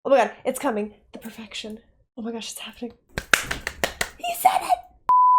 Oh my god, it's coming. The perfection. Oh my gosh, it's happening. He said it!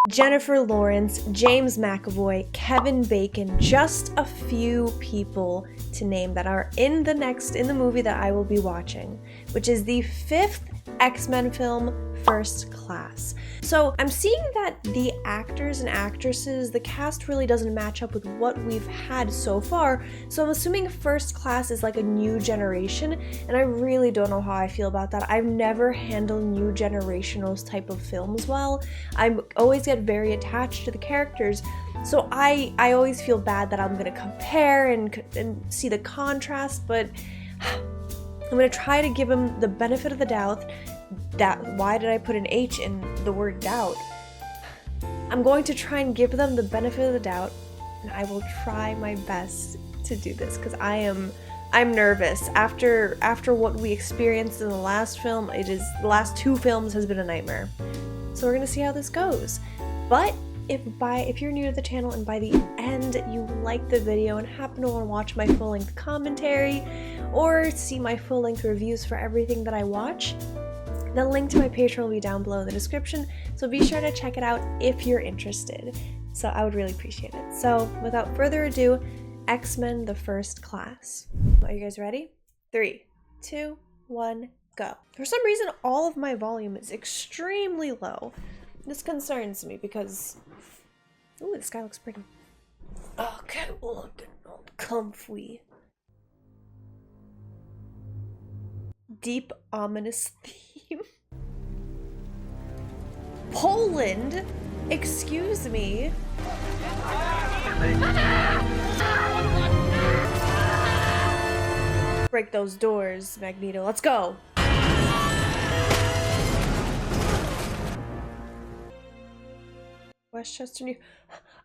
Jennifer Lawrence, James McAvoy, Kevin Bacon, just a few people to name that are in the movie that I will be watching, which is the 5th X-Men film, First Class. So I'm seeing that the actors and actresses, the cast really doesn't match up with what we've had so far, so I'm assuming First Class is like a new generation, and I really don't know how I feel about that. I've never handled new generational type of films well. I always get very attached to the characters, so I always feel bad that I'm gonna compare and see the contrast, but I'm gonna try to give him the benefit of the doubt. Why did I put an H in the word doubt? I'm going to try and give them the benefit of the doubt, and I will try my best to do this because I'm nervous. After what we experienced in the last film, the last 2 films has been a nightmare. So we're gonna see how this goes. But if you're new to the channel and by the end you like the video and happen to want to watch my full-length commentary or see my full-length reviews for everything that I watch, the link to my Patreon will be down below in the description, so be sure to check it out if you're interested. So I would really appreciate it. So without further ado, X-Men the First Class. Are you guys ready? 3, 2, 1, go. For some reason, all of my volume is extremely low. This concerns me because, ooh, this guy looks pretty. Okay, looking all comfy. Deep, ominous theme. Poland? Excuse me. Break those doors, Magneto. Let's go. Westchester, New...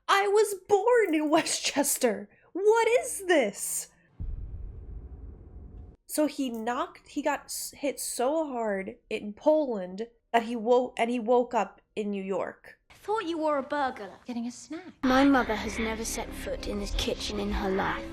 I was born in Westchester. What is this? So he got hit so hard in Poland that he woke up in New York. I thought you were a burglar. Getting a snack. My mother has never set foot in this kitchen in her life.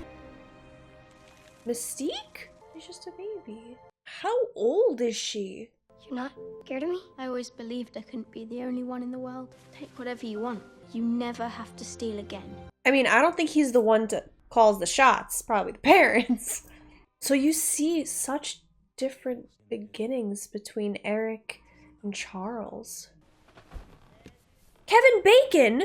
Mystique? She's just a baby. How old is she? You're not scared of me? I always believed I couldn't be the only one in the world. Take whatever you want. You never have to steal again. I mean, I don't think he's the one to calls the shots. Probably the parents. So you see such different beginnings between Eric and Charles. Kevin Bacon?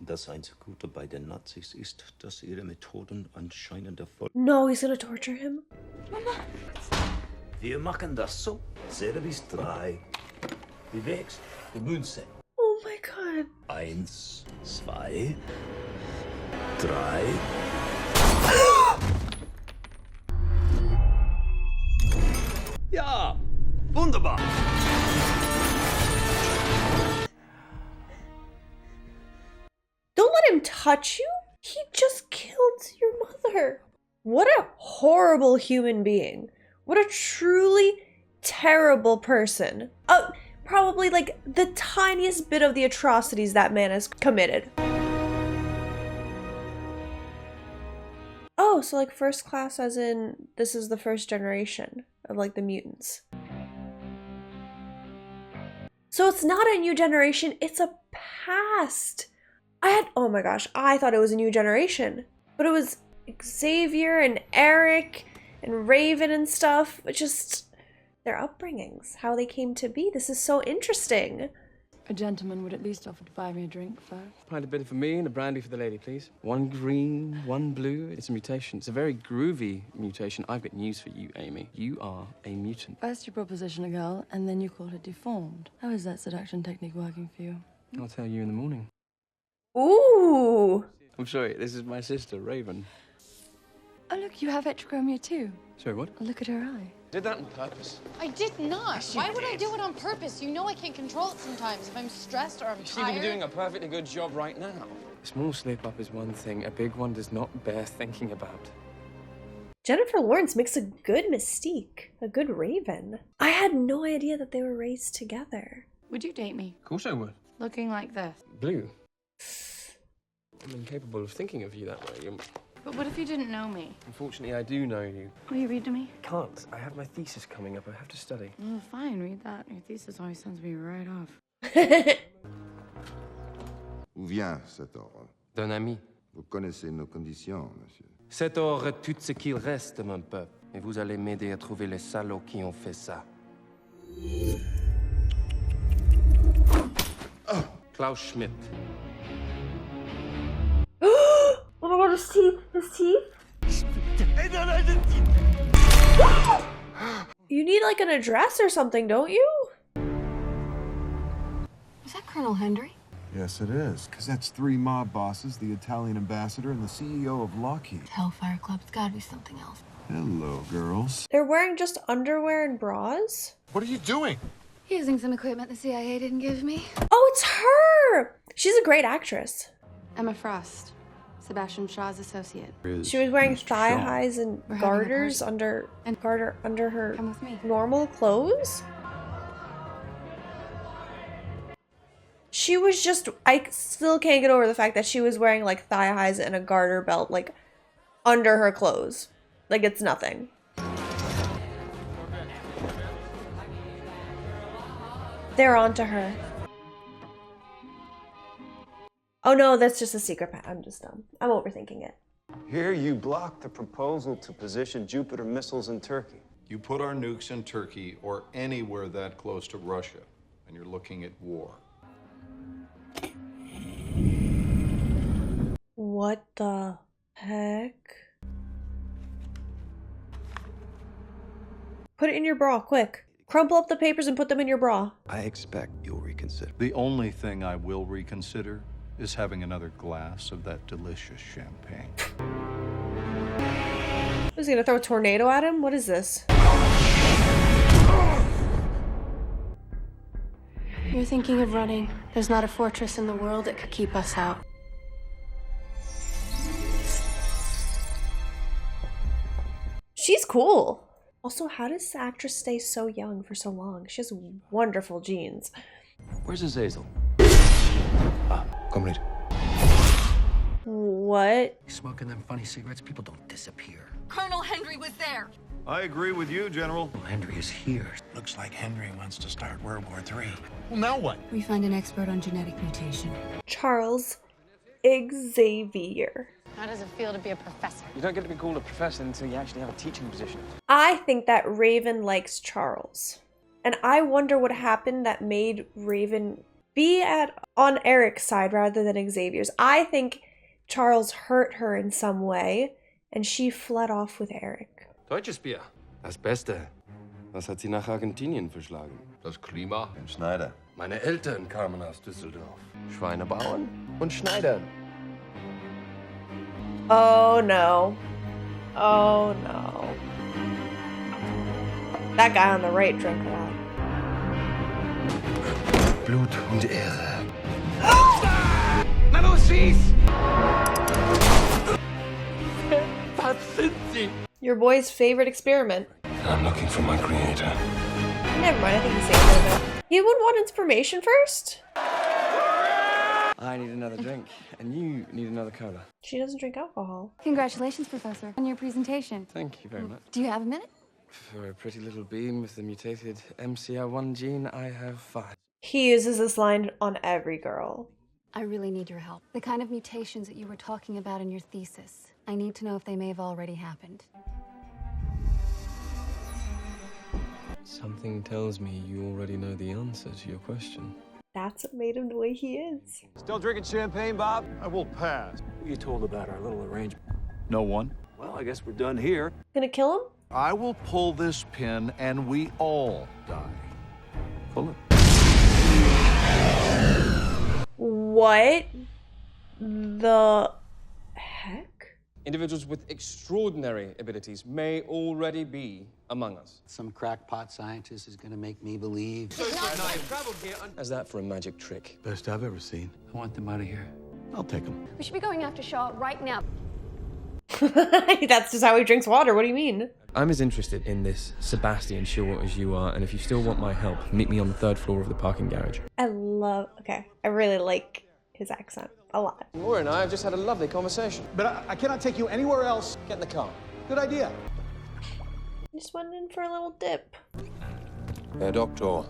Das einzige Gute bei den Nazis ist, dass ihre Methoden anscheinend Erfolg. No, he's gonna torture him. Mama. Wir machen das so. Service 3. Bewegst die Münze. Oh my god. 1, 2, 3. Ja, wunderbar. Don't let him touch you. He just killed your mother. What a horrible human being. What a truly terrible person. Probably like the tiniest bit of the atrocities that man has committed. Oh, so like First Class as in this is the first generation of like the mutants. So it's not a new generation, it's a past. Oh my gosh, I thought it was a new generation. But it was Xavier and Eric and Raven and stuff. But just their upbringings, how they came to be. This is so interesting. A gentleman would at least offer to buy me a drink first. Pint of bitter for me and a brandy for the lady, please. 1 green, 1 blue. It's a mutation. It's a very groovy mutation. I've got news for you, Amy. You are a mutant. First you proposition a girl, and then you call her deformed. How is that seduction technique working for you? I'll tell you in the morning. Ooh. I'm sorry, this is my sister, Raven. Oh look, you have heterochromia too. Sorry, what? Oh, look at her eye. Did that on purpose? I did not. Why would I do it on purpose? You know I can't control it sometimes if I'm stressed or I'm You seem to be doing a perfectly good job right now. A small slip-up is one thing. A big one does not bear thinking about. Jennifer Lawrence makes a good Mystique, a good Raven. I had no idea that they were raised together. Would you date me? Of course I would. Looking like this. Blue. I'm incapable of thinking of you that way. But what if you didn't know me? Unfortunately, I do know you. Will you read to me? Can't. I have my thesis coming up. I have to study. Oh, fine, read that. Your thesis always sends me right off. Où vient cet ordre? D'un ami. Vous connaissez nos conditions, monsieur. Cet or est tout ce qu'il reste de mon peuple. Et vous allez m'aider à trouver les salauds qui ont fait ça. Klaus Schmidt. Oh my god, his teeth! His teeth! You need like an address or something, don't you? Is that Colonel Hendry? Yes, it is. Because that's 3 mob bosses, the Italian ambassador, and the CEO of Lockheed. Hellfire Club's gotta be something else. Hello, girls. They're wearing just underwear and bras? What are you doing? Using some equipment the CIA didn't give me. Oh, it's her! She's a great actress. Emma Frost, Sebastian Shaw's associate. She was wearing thigh highs and We're having a garters party. under her Come with me. normal clothes. She was just, I still can't get over the fact that she was wearing like thigh highs and a garter belt like under her clothes. Like it's nothing. They're onto her. Oh no, that's just a secret path. I'm just dumb. I'm overthinking it. Here you blocked the proposal to position Jupiter missiles in Turkey. You put our nukes in Turkey or anywhere that close to Russia, and you're looking at war. What the heck? Put it in your bra, quick. Crumple up the papers and put them in your bra. I expect you'll reconsider. The only thing I will reconsider is having another glass of that delicious champagne. Who's he gonna throw a tornado at him? What is this? You're thinking of running. There's not a fortress in the world that could keep us out. She's cool. Also, how does this actress stay so young for so long? She has wonderful genes. Where's Azazel? Ah, comrade. What? Smoking them funny cigarettes, people don't disappear. Colonel Hendry was there. I agree with you, General. Well, Henry is here. Looks like Henry wants to start World War III. Well, now what? We find an expert on genetic mutation. Charles Xavier. How does it feel to be a professor? You don't get to be called a professor until you actually have a teaching position. I think that Raven likes Charles. And I wonder what happened that made Raven be on Eric's side rather than Xavier's. I think Charles hurt her in some way and she fled off with Eric. Deutsches Bier. Das Beste. Was hat sie nach Argentinien verschlagen? Das Klima. Den Schneider. Meine Eltern kamen aus Düsseldorf. Schweinebauern und Schneidern. Oh no. Oh no. That guy on the right drank a lot. Blut und Ehre. Na los, schieß! Was sind sie? Your boy's favorite experiment. I'm looking for my creator. Never mind, I think he's saying that. You would want information first? I need another drink, and you need another cola. She doesn't drink alcohol. Congratulations, Professor, on your presentation. Thank you very much. Do you have a minute? For a pretty little beam with the mutated MCR1 gene, I have 5. He uses this line on every girl. I really need your help. The kind of mutations that you were talking about in your thesis. I need to know if they may have already happened. Something tells me you already know the answer to your question. That's what made him the way he is. Still drinking champagne, Bob? I will pass. Who you told about our little arrangement? No one. Well, I guess we're done here. Gonna kill him? I will pull this pin and we all die. Pull it. What the heck? Individuals with extraordinary abilities may already be among us. Some crackpot scientist is gonna make me believe. How's that for a magic trick? Best I've ever seen. I want them out of here. I'll take them. We should be going after Shaw right now. That's just how he drinks water. What do you mean? I'm as interested in this Sebastian Shaw as you are, and if you still want my help, meet me on the 3rd floor of the parking garage. Okay, I really like his accent a lot. Laura and I have just had a lovely conversation. But I cannot take you anywhere else. Get in the car. Good idea. Just went in for a little dip. Herr Doktor.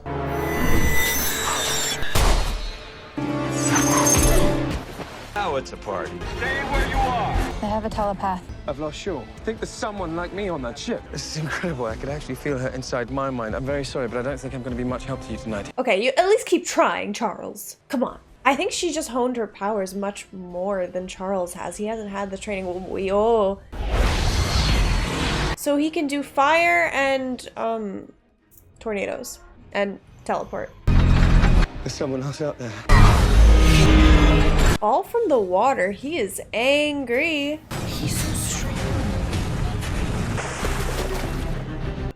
Now it's a party. Stay where you are. I have a telepath. I've lost Shaw. I think there's someone like me on that ship. This is incredible. I could actually feel her inside my mind. I'm very sorry, but I don't think I'm going to be much help to you tonight. Okay, you at least keep trying, Charles. Come on. I think she just honed her powers much more than Charles has. He hasn't had the training. So he can do fire and tornadoes and teleport. There's someone else out there. All from the water. He is angry. He's so strong.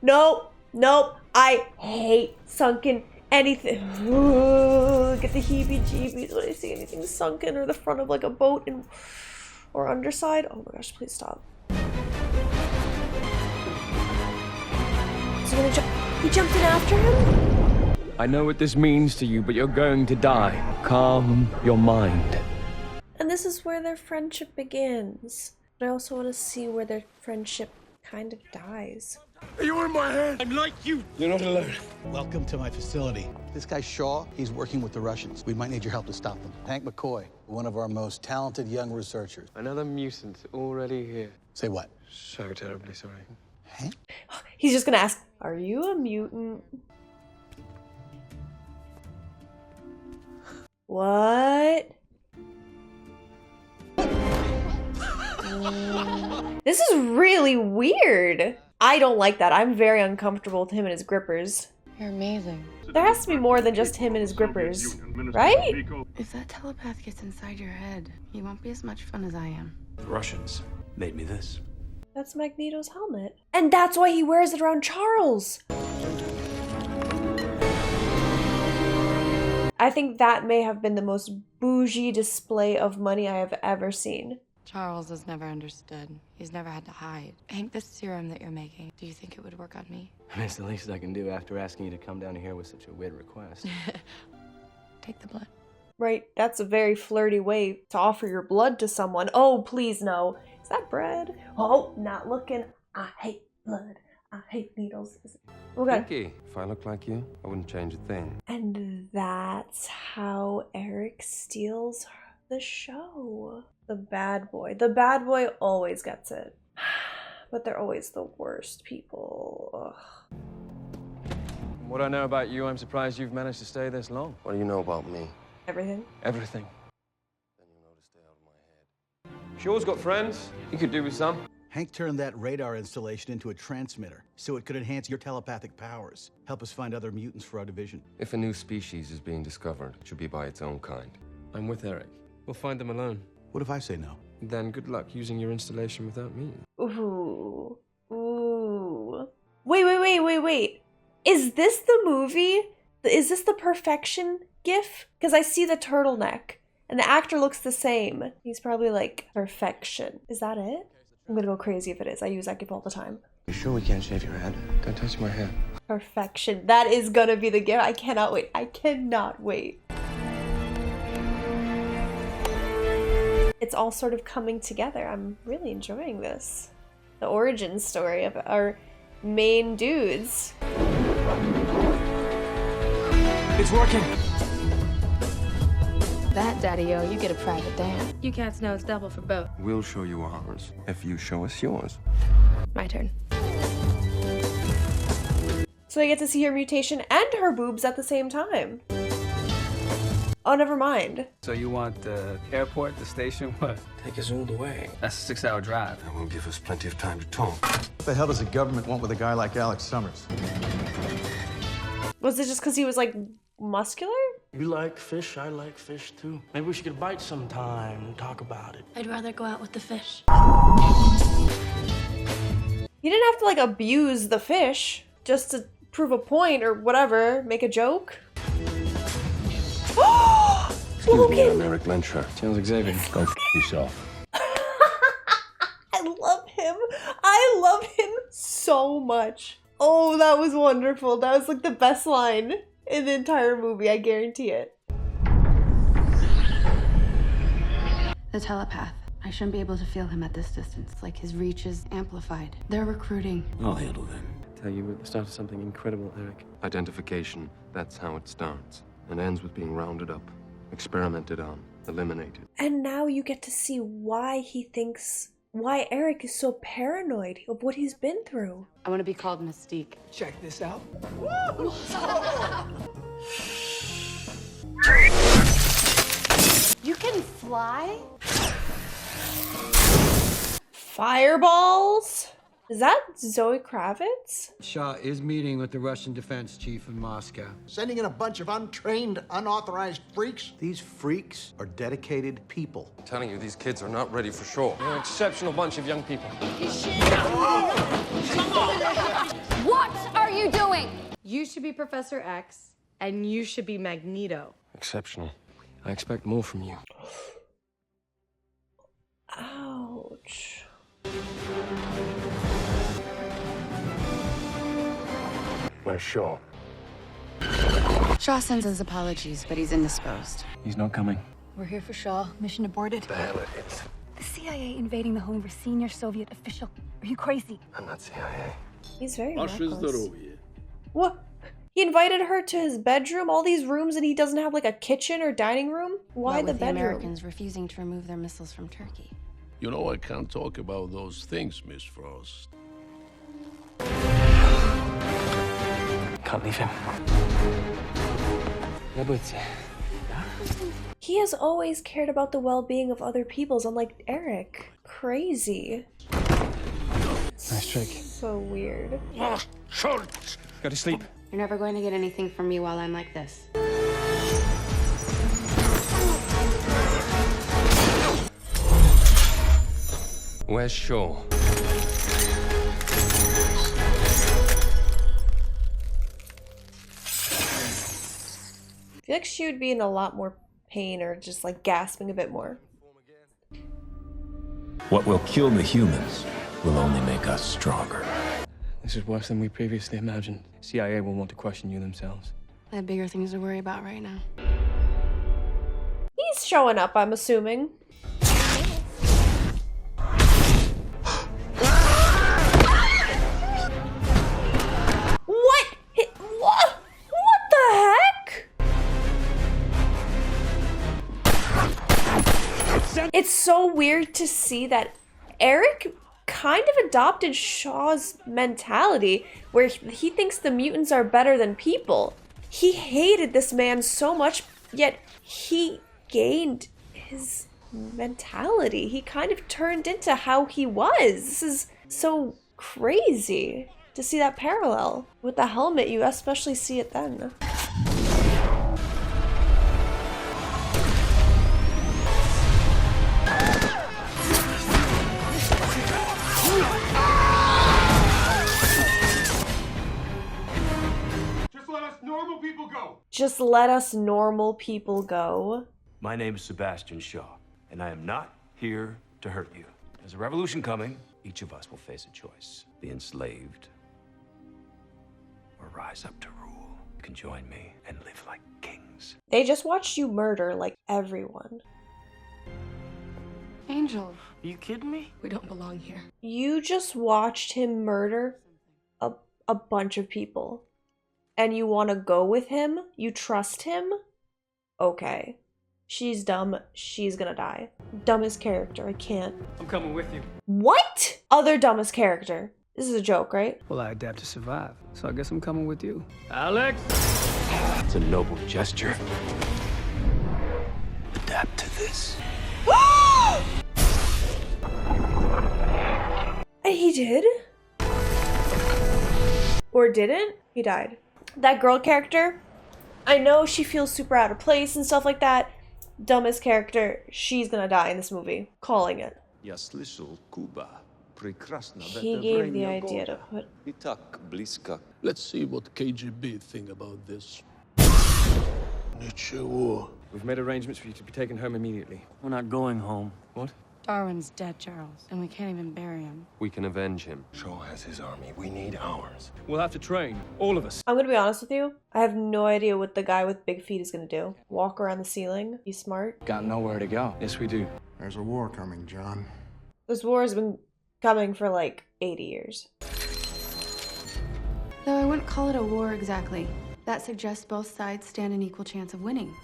Nope. Nope. I hate sunken anything. Ooh, get the heebie-jeebies when I see anything sunken or the front of like a boat or underside. Oh my gosh, please stop. Is he gonna jump? He jumped in after him? I know what this means to you, but you're going to die. Calm your mind. And this is where their friendship begins. But I also want to see where their friendship kind of dies. You're in my hand. I'm like you. You're not alone. Welcome to my facility. This guy Shaw, he's working with the Russians. We might need your help to stop them. Hank McCoy, one of our most talented young researchers. Another mutant already here. Say what? So terribly sorry. Hank? He's just gonna ask, are you a mutant? What? This is really weird. I don't like that. I'm very uncomfortable with him and his grippers. You're amazing. There has to be more than just him and his grippers, right? If that telepath gets inside your head, you won't be as much fun as I am. The Russians made me this. That's Magneto's helmet. And that's why he wears it around Charles. I think that may have been the most bougie display of money I have ever seen. Charles has never understood. He's never had to hide. Hank, this serum that you're making, do you think it would work on me? I mean, it's the least I can do after asking you to come down here with such a weird request. Take the blood. Right, that's a very flirty way to offer your blood to someone. Oh, please no. Is that bread? Oh, not looking. I hate blood. I hate needles. Okay. Vicky, if I look like you, I wouldn't change a thing. And that's how Eric steals the show. The bad boy. The bad boy always gets it. But they're always the worst people. Ugh. From what I know about you, I'm surprised you've managed to stay this long. What do you know about me? Everything? Everything. Then you know to stay out of my head. Shaw's got friends. You could do with some. Hank turned that radar installation into a transmitter so it could enhance your telepathic powers. Help us find other mutants for our division. If a new species is being discovered, it should be by its own kind. I'm with Eric. We'll find them alone. What if I say no? Then good luck using your installation without me. Ooh. Ooh. Wait. Is this the movie? Is this the Perfection gif? Because I see the turtleneck. And the actor looks the same. He's probably like, Perfection. Is that it? I'm gonna go crazy if it is. I use that gif all the time. You sure we can't shave your head? Don't touch my hair. Perfection. That is gonna be the gif. I cannot wait. I cannot wait. It's all sort of coming together. I'm really enjoying this. The origin story of our main dudes. It's working! That, Daddy-O, you get a private dance. You cats know it's double for both. We'll show you ours if you show us yours. My turn. So I get to see her mutation and her boobs at the same time. Oh, never mind. So you want the airport, the station, what? Take us all the way. That's a 6-hour drive. That will give us plenty of time to talk. What the hell does the government want with a guy like Alex Summers? Was it just because he was like muscular? You like fish, I like fish too. Maybe we should get a bite sometime and talk about it. I'd rather go out with the fish. You didn't have to like abuse the fish just to prove a point or whatever, make a joke. Excuse me, I'm Eric Lensher. Charles Xavier. Go f yourself. I love him. I love him so much. Oh, that was wonderful. That was like the best line in the entire movie. I guarantee it. The telepath. I shouldn't be able to feel him at this distance. It's like his reach is amplified. They're recruiting. I'll handle them. Tell you, we're at the start of something incredible, Eric. Identification, that's how it starts. And ends with being rounded up, experimented on, eliminated. And now you get to see why Eric is so paranoid of what he's been through. I want to be called Mystique. Check this out. You can fly? Fireballs? Is that Zoe Kravitz? Shah is meeting with the Russian defense chief in Moscow. Sending in a bunch of untrained, unauthorized freaks? These freaks are dedicated people. I'm telling you, these kids are not ready for shore. You're an exceptional bunch of young people. What are you doing? You should be Professor X, and you should be Magneto. Exceptional. I expect more from you. Ouch. Where's Shaw? Shaw sends his apologies, but he's indisposed. He's not coming. We're here for Shaw. Mission aborted. The hell it is. The CIA invading the home of a senior Soviet official. Are you crazy? I'm not CIA. He's very reckless. What? He invited her to his bedroom, all these rooms, and he doesn't have like a kitchen or dining room? Why What the with bedroom? the Americans refusing to remove their missiles from Turkey. You know I can't talk about those things, Miss Frost. Can't leave him. He has always cared about the well-being of other people's, unlike Eric. Crazy. Nice trick. So weird. Go to sleep. You're never going to get anything from me while I'm like this. Where's Shaw? I feel like she would be in a lot more pain or just like gasping a bit more. What will kill the humans will only make us stronger. This is worse than we previously imagined. CIA will want to question you themselves. I have bigger things to worry about right now. He's showing up, I'm assuming. What? What? What the heck? It's so weird to see that Eric kind of adopted Shaw's mentality where he thinks the mutants are better than people. He hated this man so much, yet he gained his mentality. He kind of turned into how he was. This is so crazy to see that parallel. With the helmet, you especially see it then. Just let us normal people go. My name is Sebastian Shaw, and I am not here to hurt you. There's a revolution coming. Each of us will face a choice. Be enslaved or rise up to rule. You can join me and live like kings. They just watched you murder like everyone. Angel. Are you kidding me? We don't belong here. You just watched him murder a bunch of people. And you want to go with him? You trust him? Okay. She's dumb. She's gonna die. Dumbest character. I can't. I'm coming with you. What? Other dumbest character. This is a joke, right? Well, I adapt to survive, so I guess I'm coming with you. Alex! It's a noble gesture. Adapt to this. And he did? Or didn't? He died. That girl character, I know she feels super out of place and stuff like that. Dumbest character, she's gonna die in this movie. Calling it. He gave the idea to put... Let's see what KGB think about this. We've made arrangements for you to be taken home immediately. We're not going home. What? Darwin's dead, Charles, and we can't even bury him. We can avenge him. Shaw has his army. We need ours. We'll have to train, all of us. I'm gonna be honest with you. I have no idea what the guy with big feet is gonna do. Walk around the ceiling? Be smart? Got nowhere to go. Yes, we do. There's a war coming, John. This war has been coming for like 80 years. Though I wouldn't call it a war exactly. That suggests both sides stand an equal chance of winning.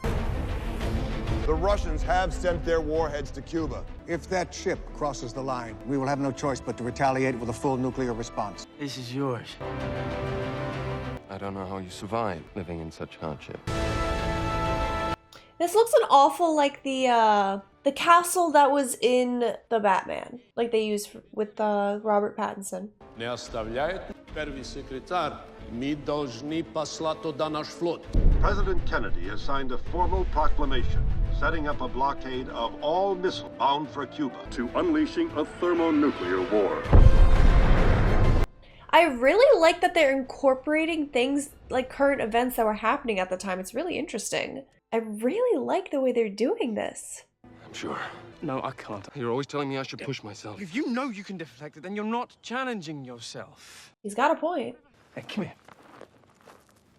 The Russians have sent their warheads to Cuba. If that ship crosses the line, we will have no choice but to retaliate with a full nuclear response. This is yours. I don't know how you survive living in such hardship. This looks an awful like the castle that was in the Batman, like they used with Robert Pattinson. Не оставляет первый секретарь. Мы должны послать туда наш флот. President Kennedy has signed a formal proclamation setting up a blockade of all missiles bound for Cuba to unleashing a thermonuclear war. I really like that they're incorporating things like current events that were happening at the time. It's really interesting. I really like the way they're doing this. I'm sure. No, I can't. You're always telling me I should push myself. If you know you can deflect it, then you're not challenging yourself. He's got a point. Hey, come here.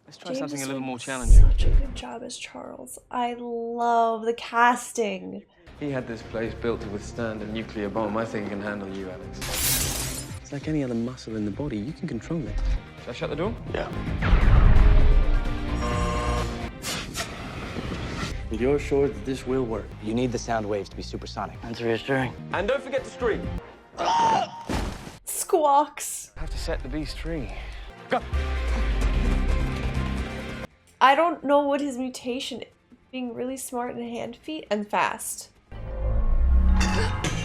Let's try James something a little did more challenging. Such a good job as Charles. I love the casting. He had this place built to withstand a nuclear bomb. I think he can handle you, Alex. It's like any other muscle in the body. You can control it. Should I shut the door? Yeah. You're sure that this will work? You need the sound waves to be supersonic. That's reassuring. And don't forget to scream. Squawks. I have to set the beast free. Go. I don't know what his mutation is. Being really smart and hand, feet, and fast.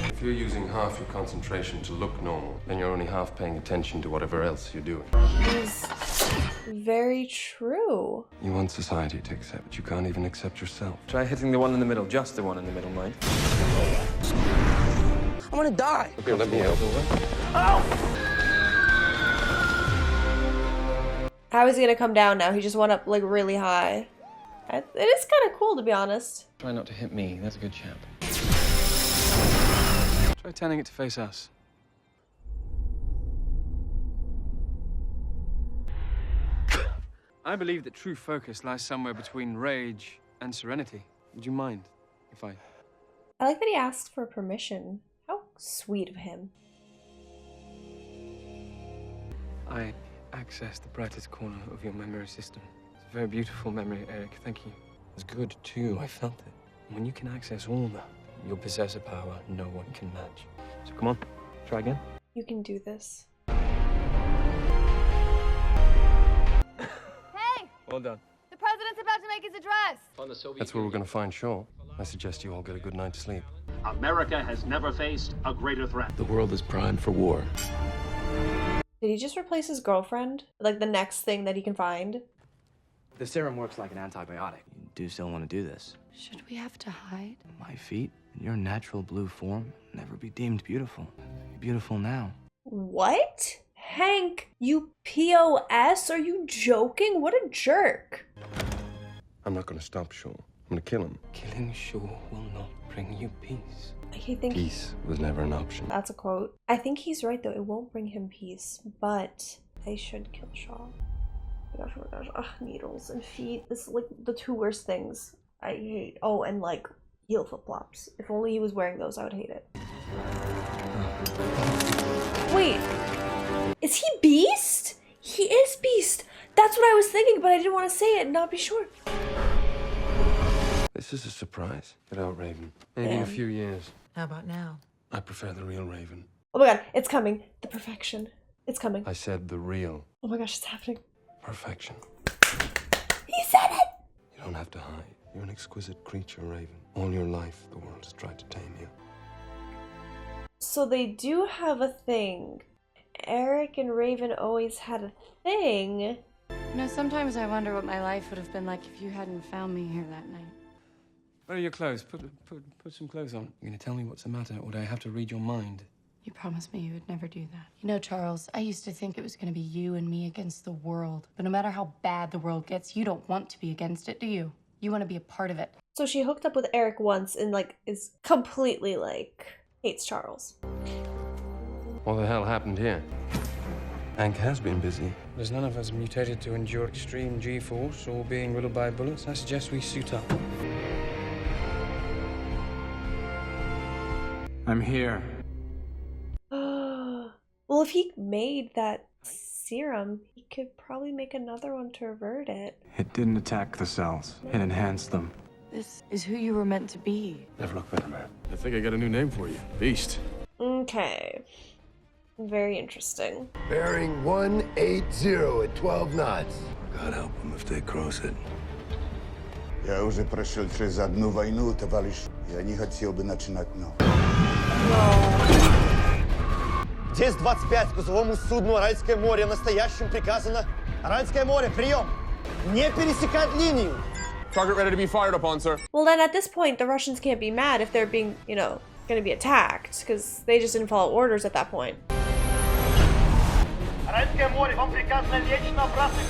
If you're using half your concentration to look normal, then you're only half paying attention to whatever else you're doing. It's very true. You want society to accept, but you can't even accept yourself. Try hitting the one in the middle, just the one in the middle, mind. I want to die. Okay, let me help. How is he gonna come down now? He just went up like really high. It is kind of cool, to be honest. Try not to hit me. That's a good chap. Try turning it to face us. I believe that true focus lies somewhere between rage and serenity. Would you mind if I... I like that he asked for permission. How sweet of him. I accessed the brightest corner of your memory system. It's a very beautiful memory, Eric. Thank you. It's good, too. I felt it. When you can access all that, you'll possess a power no one can match. So come on, try again. You can do this. Hey! Well done. The president's about to make his address. That's where we're going to find Shaw. I suggest you all get a good night's sleep. America has never faced a greater threat. The world is primed for war. Did he just replace his girlfriend? Like the next thing that he can find? The serum works like an antibiotic. You do still want to do this. Should we have to hide? My feet, in your natural blue form, never be deemed beautiful. You're beautiful now. What? Hank, you POS? Are you joking? What a jerk. I'm not going to stop Shaw. I'm going to kill him. Killing Shaw will not bring you peace. I think Peace was never an option. that's a quote. I think he's right though. It won't bring him peace, but they should kill Shaw. Oh my gosh. Ugh, needles and feet. This is like the two worst things I hate. Oh, and like heel flip-flops. If only he was wearing those, I would hate it. Wait, is he Beast? He is Beast. That's what I was thinking, but I didn't want to say it and not be sure. This is a surprise. Get out, Raven. Maybe in a few years. How about now? I prefer the real Raven. Oh my god, it's coming. The perfection. It's coming. I said the real Oh my gosh, it's happening. perfection. He said it! You don't have to hide. You're an exquisite creature, Raven. All your life, the world has tried to tame you. So they do have a thing. Eric and Raven always had a thing. You know, sometimes I wonder what my life would have been like if you hadn't found me here that night. Where are your clothes? Put some clothes on. You're going to tell me what's the matter, or do I have to read your mind? You promised me you would never do that. You know, Charles, I used to think it was going to be you and me against the world. But no matter how bad the world gets, you don't want to be against it, do you? You want to be a part of it. So she hooked up with Eric once and like is completely like hates Charles. What the hell happened here? Hank has been busy. There's none of us mutated to endure extreme G-force or being riddled by bullets. I suggest we suit up. I'm here. Well, if he made that serum, he could probably make another one to revert it. It didn't attack the cells. It enhanced them. This is who you were meant to be. Never look better, man. I think I got a new name for you. Beast. Okay. Very interesting. Bearing 180 at 12 knots. God help them if they cross it. Я уже прошел через одну войну, товарищ. Я не хотел бы начинать новую. Здесь 25 к узловому судну Аральское море. Настоящим приказано. Аральское море, прием! Не пересекать линию! Target ready to be fired upon, sir. Well, then at this point, the Russians can't be mad if they're being, you know, going to be attacked, because they just didn't follow orders at that point. Аральское море, вам приказано лечь на обратный.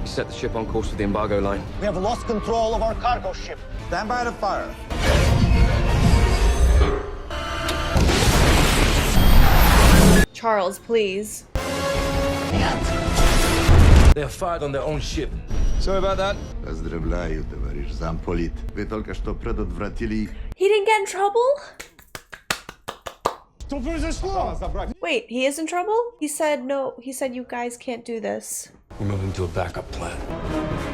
Set the ship on course for the embargo line. We have lost control of our cargo ship. Stand by to fire. Charles, please. They are fired on their own ship. Sorry about that. Поздравляю, товарищ замполит. Вы только что предотвратили... He didn't get in trouble? Wait, he is in trouble? He said no, he said you guys can't do this. We're moving to a backup plan.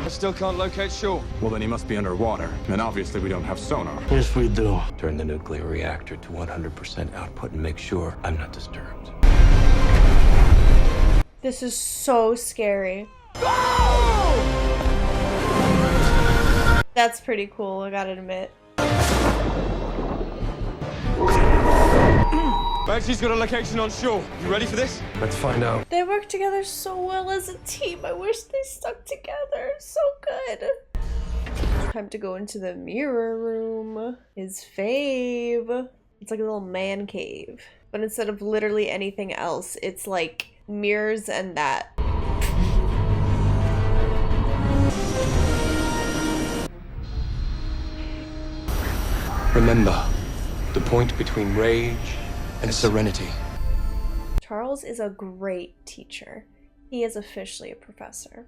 I still can't locate shore. Well, then he must be underwater. And obviously we don't have sonar. Yes, we do. Turn the nuclear reactor to 100% output and make sure I'm not disturbed. This is so scary. That's pretty cool, I gotta admit. Banshee's got a location on shore. You ready for this? Let's find out. They work together so well as a team. I wish they stuck together. So good. Time to go into the mirror room. His fave. It's like a little man cave. But instead of literally anything else, it's like mirrors and that. Remember, the point between rage and serenity. Charles is a great teacher. He is officially a professor.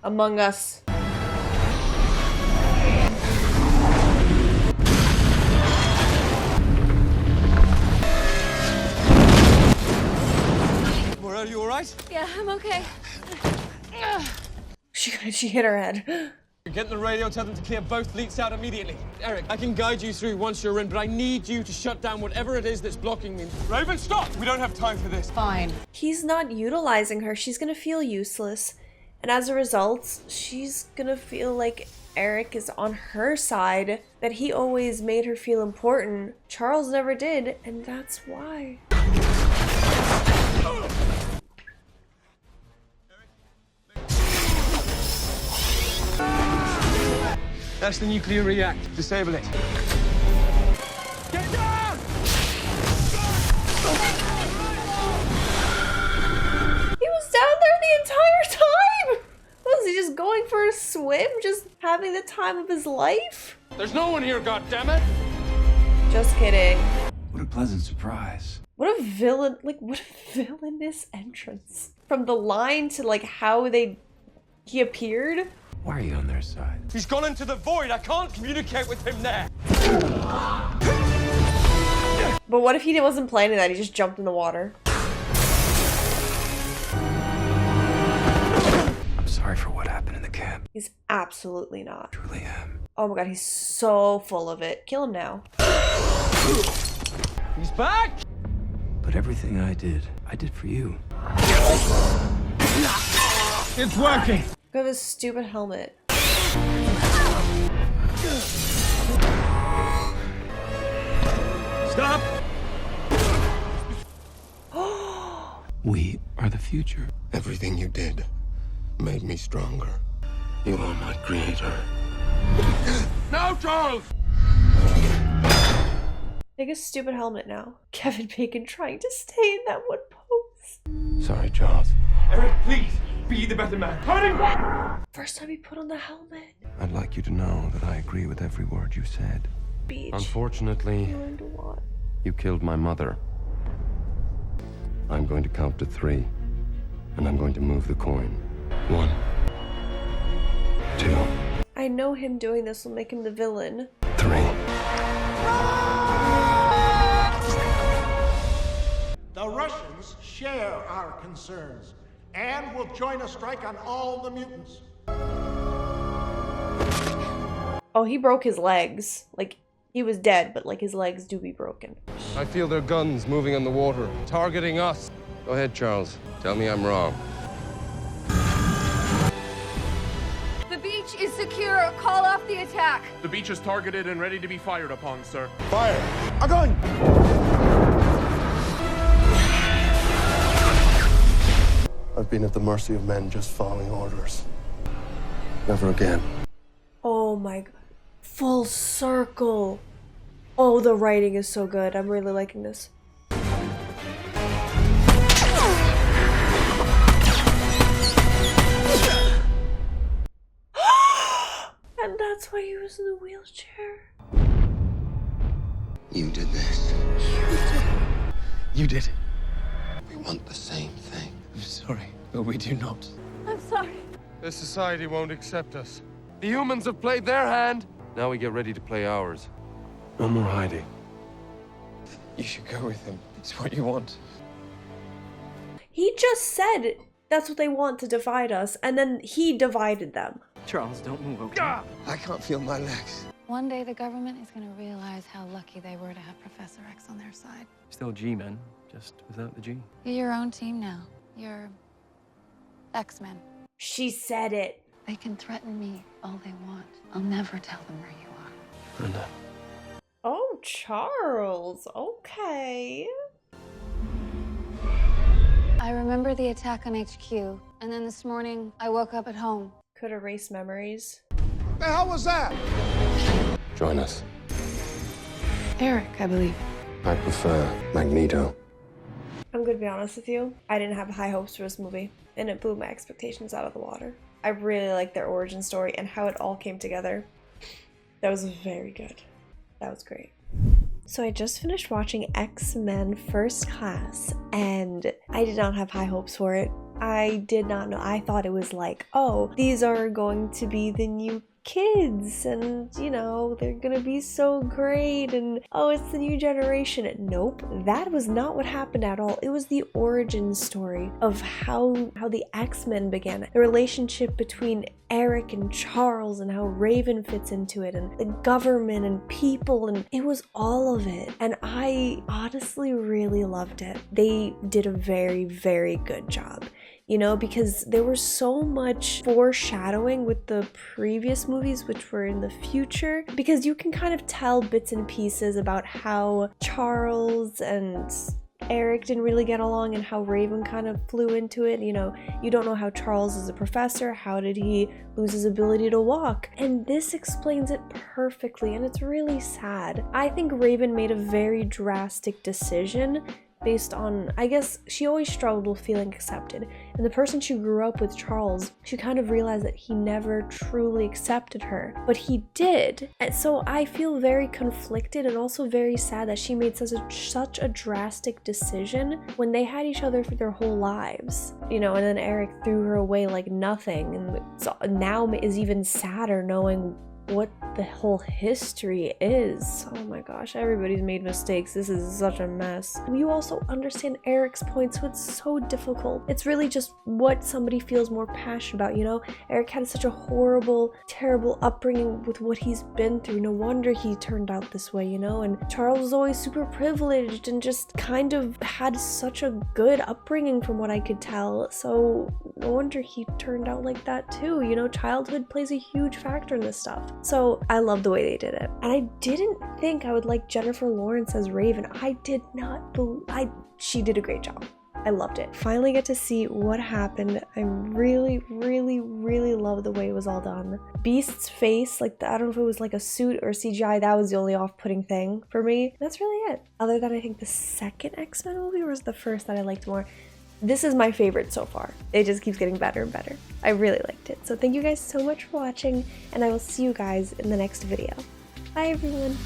Among Us. Maura, are you alright? Yeah, I'm okay. She hit her head. Get the radio, tell them to clear both fleets out immediately. Eric, I can guide you through once you're in, but I need you to shut down whatever it is that's blocking me. Raven, stop! We don't have time for this. Fine. He's not utilizing her. She's gonna feel useless. And as a result, she's gonna feel like Eric is on her side, that he always made her feel important. Charles never did, and that's why. That's the nuclear reactor. Disable it. Get down! He was down there the entire time! Was he just going for a swim? Just having the time of his life? There's no one here, goddammit! Just kidding. What a pleasant surprise. What a villain, like, what a villainous entrance. From the line to, like, how he appeared. Why are you on their side? He's gone into the void. I can't communicate with him there. But what if he wasn't planning that? He just jumped in the water. I'm sorry for what happened in the camp. He's absolutely not. Truly am. Oh my god, he's so full of it. Kill him now. He's back! But everything I did for you. It's working! Look at his stupid helmet. Stop! We are the future. Everything you did made me stronger. You are my creator. No, Charles! Take his stupid helmet now. Kevin Bacon trying to stay in that one pose. Sorry, Charles. Eric, please, be the better man. Hurry! First time he put on the helmet. I'd like you to know that I agree with every word you said. Beach. Unfortunately, You learned a lot. you killed my mother. I'm going to count to 3, and I'm going to move the coin. 1, 2. I I know him doing this will make him the villain. 3. The Russians share our concerns and will join a strike on all the mutants. Oh, he broke his legs. Like, he was dead, but like his legs do be broken. I feel their guns moving on the water, targeting us. Go ahead, Charles. Tell me I'm wrong. The beach is secure. Call off the attack. The beach is targeted and ready to be fired upon, sir. Fire! A gun! I've been at the mercy of men just following orders. Never again. Oh my god. Full circle. Oh, the writing is so good. I'm really liking this. And that's why he was in the wheelchair. You did this. You did. We want the same thing. I'm sorry, but we do not. I'm sorry. This society won't accept us. The humans have played their hand. Now we get ready to play ours. No more hiding. You should go with him. It's what you want. He just said that's what they want, to divide us, and then he divided them. Charles, don't move, okay? I can't feel my legs. One day the government is going to realize how lucky they were to have Professor X on their side. Still G-men, just without the G. You're your own team now. You're XMen. She said it. They can threaten me all they want. I'll never tell them where you are. Brenda. Oh, Charles. Okay. I remember the attack on HQ, and then this morning I woke up at home. Could erase memories. The hell was that? Join us. Eric, I believe. I prefer Magneto. I'm gonna be honest with you. I didn't have high hopes for this movie, and it blew my expectations out of the water. I really liked their origin story and how it all came together. That was very good. That was great. So I just finished watching X-Men First Class, and I did not have high hopes for it. I did not know. I thought it was like, oh, these are going to be the new kids, and you know, they're gonna be so great, and oh, it's the new generation. Nope, that was not what happened at all. It was the origin story of how the X-Men began, the relationship between Eric and Charles, and how Raven fits into it, and the government and people, and it was all of it. And I honestly really loved it. They did a very, very good job. You know, because there was so much foreshadowing with the previous movies, which were in the future, because you can kind of tell bits and pieces about how Charles and Eric didn't really get along and how Raven kind of flew into it. You know, you don't know how Charles is a professor. How did he lose his ability to walk? And this explains it perfectly, and it's really sad. I think Raven made a very drastic decision based on, I guess, she always struggled with feeling accepted. And the person she grew up with, Charles, she kind of realized that he never truly accepted her. But he did. And so I feel very conflicted and also very sad that she made such a drastic decision when they had each other for their whole lives. You know, and then Eric threw her away like nothing. And so now is even sadder knowing what the whole history is. Oh my gosh, everybody's made mistakes. This is such a mess. You also understand Eric's point, so it's so difficult. It's really just what somebody feels more passionate about, you know? Eric had such a horrible, terrible upbringing with what he's been through. No wonder he turned out this way, you know? And Charles was always super privileged and just kind of had such a good upbringing from what I could tell. So no wonder he turned out like that too. You know, childhood plays a huge factor in this stuff. So I love the way they did it. And I didn't think I would like Jennifer Lawrence as Raven. I did not believe, she did a great job. I loved it. Finally get to see what happened. I really, really, really love the way it was all done. Beast's face, like I don't know if it was like a suit or CGI, that was the only off-putting thing for me. That's really it. Other than I think the second X-Men movie was the first that I liked more. This is my favorite so far. It just keeps getting better and better. I really liked it. So thank you guys so much for watching, and I will see you guys in the next video. Bye everyone.